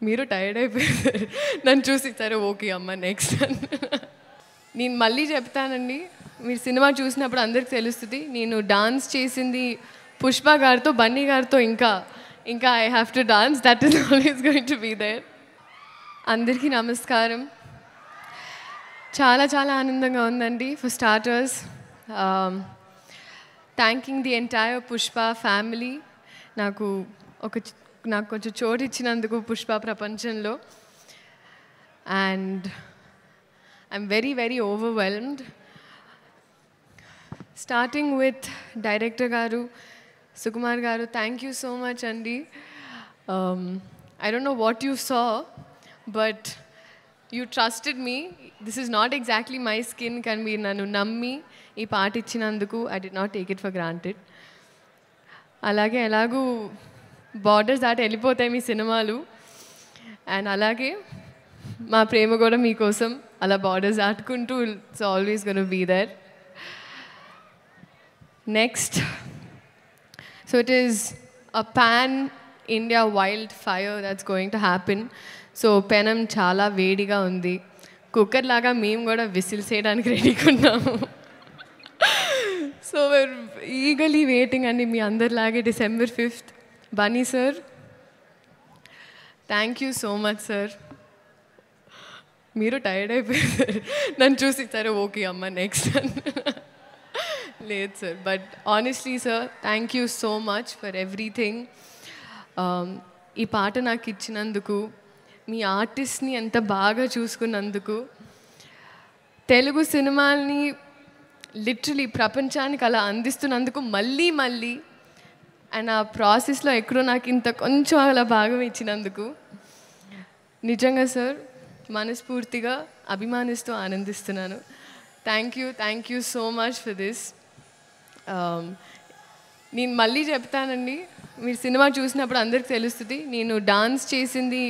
మీరు టైర్డ్ అయిపోయారు నన్ను చూసి, సరే ఓకే అమ్మ నెక్స్ట్. నేను మళ్ళీ చెప్తానండి, మీరు సినిమా చూసినప్పుడు అందరికి తెలుస్తుంది, నేను డాన్స్ చేసింది పుష్ప గారితో, బన్నీ గారితో. ఇంకా I have to dance, that is always going to be there. అందరికీ నమస్కారం. చాలా చాలా ఆనందంగా ఉందండి. For starters, thanking the entire Pushpa family, నాకు కొంచెం చోటు ఇచ్చినందుకు పుష్ప ప్రపంచంలో. And I'm very very overwhelmed. Starting with director గారు, సుకుమార్ గారు, థ్యాంక్ యూ సో మచ్ అండి. I don't know what you saw, but you trusted me. This is not exactly my skin, కానీ మీరు నన్ను నమ్మి ఈ పాట ఇచ్చినందుకు I did not take it for granted. అలాగే ఎలాగూ బార్డర్స్ దాటి వెళ్ళిపోతాయి మీ సినిమాలు, అండ్ అలాగే మా ప్రేమ కూడా మీకోసం అలా బార్డర్స్ దాటుకుంటూ it's always gonna be there. Next, so it is a pan India wild fire that's going to happen. So పెనం చాలా వేడిగా ఉంది, కుక్కర్ లాగా మేము కూడా విసిల్స్ వేయడానికి రెడీగా ఉన్నాము. సో we're eagerly waiting అండి మీ అందరిలాగే. December 5th, Bunny sir, thank you so much sir. మీరు టైర్డ్ అయిపోయారు నన్ను చూసి, సరే ఓకే అమ్మ నెక్స్ట్. లేదు sir, but honestly sir, thank you so much for everything. ఈ పాట నాకు ఇచ్చినందుకు, మీ ఆర్టిస్ట్ని ఎంత బాగా చూసుకున్నందుకు, తెలుగు సినిమాల్ని లిటరలీ ప్రపంచానికి అలా అందిస్తున్నందుకు మళ్ళీ అండ్ ఆ ప్రాసెస్లో ఎక్కడో నాకు ఇంత కొంచెం అలా భాగం ఇచ్చినందుకు నిజంగా సార్ మనస్ఫూర్తిగా అభిమానిస్తూ ఆనందిస్తున్నాను. Thank you so much for this. నేను మళ్ళీ చెప్తానండి, మీరు సినిమా చూసినప్పుడు అందరికి తెలుస్తుంది, నేను డాన్స్ చేసింది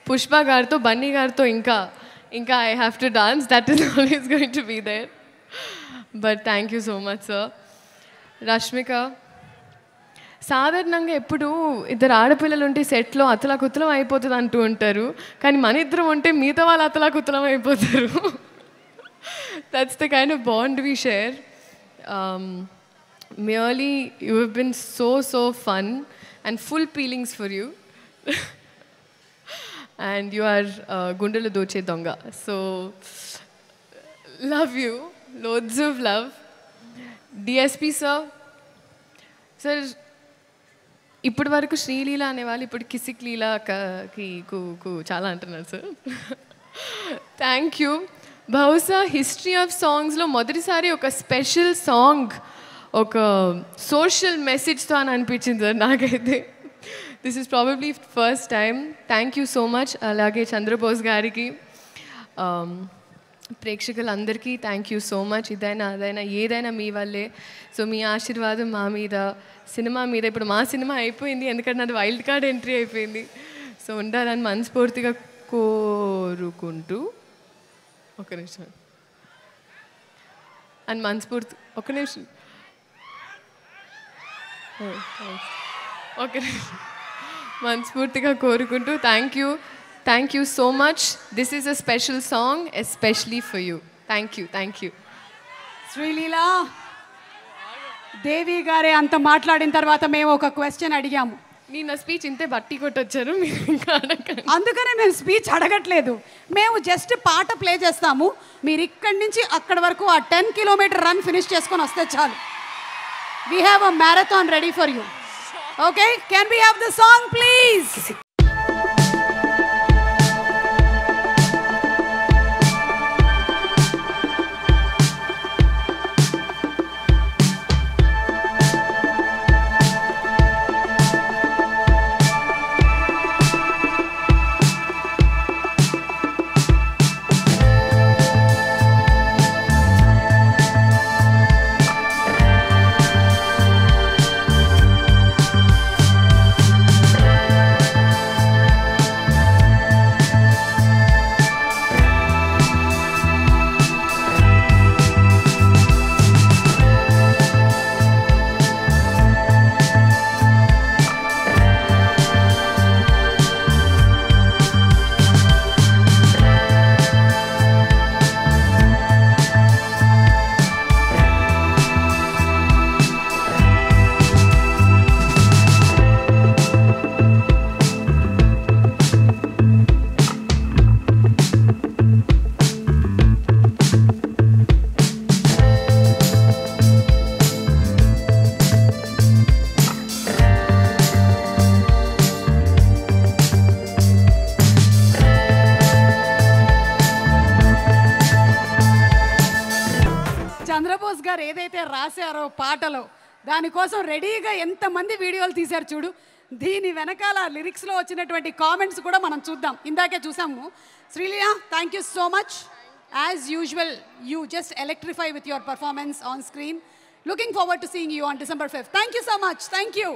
పుష్ప గారితో, బన్నీ గారితో. ఇంకా I have to dance, that is always going to be there. But thank you so much sir. Rashmika, సాధారణంగా ఎప్పుడు ఇద్దరు ఆడపిల్లలు ఉంటే సెట్లో అతలాకుతలం అయిపోతుంది అంటూ ఉంటారు, కానీ మన ఇద్దరం ఉంటే మిగతా వాళ్ళు అతలాకుతలం అయిపోతారు. That's the kind of bond we share. merely you have been so fun and full feelings for you. And you are Gundelu Doche Donga. So love you, loads of love. DSP sir, ఇప్పటి వరకు శ్రీలీల అనేవాళ్ళు ఇప్పుడు కిసిక్ లీలాకి చాలా అంటున్నారు sir. Thank you. బహుశా history of సాంగ్స్లో మొదటిసారి ఒక స్పెషల్ సాంగ్ ఒక సోషల్ మెసేజ్తో అని అనిపించింది సార్ నాకైతే. This is probably first time. Thank you so much. అలాగే చంద్రబోస్ గారికి, ప్రేక్షకులందరికీ థ్యాంక్ యూ సో మచ్. ఇదైనా అదైనా ఏదైనా మీ వల్లే. సో మీ ఆశీర్వాదం మా మీద, సినిమా మీద. ఇప్పుడు మా సినిమా అయిపోయింది, ఎందుకంటే నాది వైల్డ్ కార్డ్ ఎంట్రీ అయిపోయింది. సో ఉండాలని మనస్ఫూర్తిగా కోరుకుంటూ, ఒక నిమిషం అని మనస్ఫూర్తి, ఒక నిమిషం మనస్ఫూర్తిగా కోరుకుంటూ thank you so much. This is a special song especially for you. Thank you. Sreeleela, Devi గారే అంత మాట్లాడిన తర్వాత మేము ఒక క్వశ్చన్ అడిగాము. నేను నా స్పీచ్ ఇంతే బట్టి కొట్టొచ్చారు, మీరు ఇంకా అడగండి. అందుకనే మేము స్పీచ్ అడగట్లేదు, మేము జస్ట్ పాట ప్లే చేస్తాము. మీరు ఇక్కడి నుంచి అక్కడి వరకు ఆ 10 కిలోమీటర్ రన్ ఫినిష్ చేసుకొని వస్తే చాలు. We have a marathon ready for you. Okay, can we have the song please? గారు ఏదైతే రాశారో పాటలో దానికోసం రెడీగా ఎంతమంది వీడియోలు తీశారు చూడు. దీని వెనకాల లిరిక్స్లో వచ్చినటువంటి కామెంట్స్ కూడా మనం చూద్దాం. ఇందాకే చూసాము. Sreeleela, thank you so much. As usual you just electrify with your performance on screen. Looking forward to seeing you on December 5th. Thank you so much. Thank you.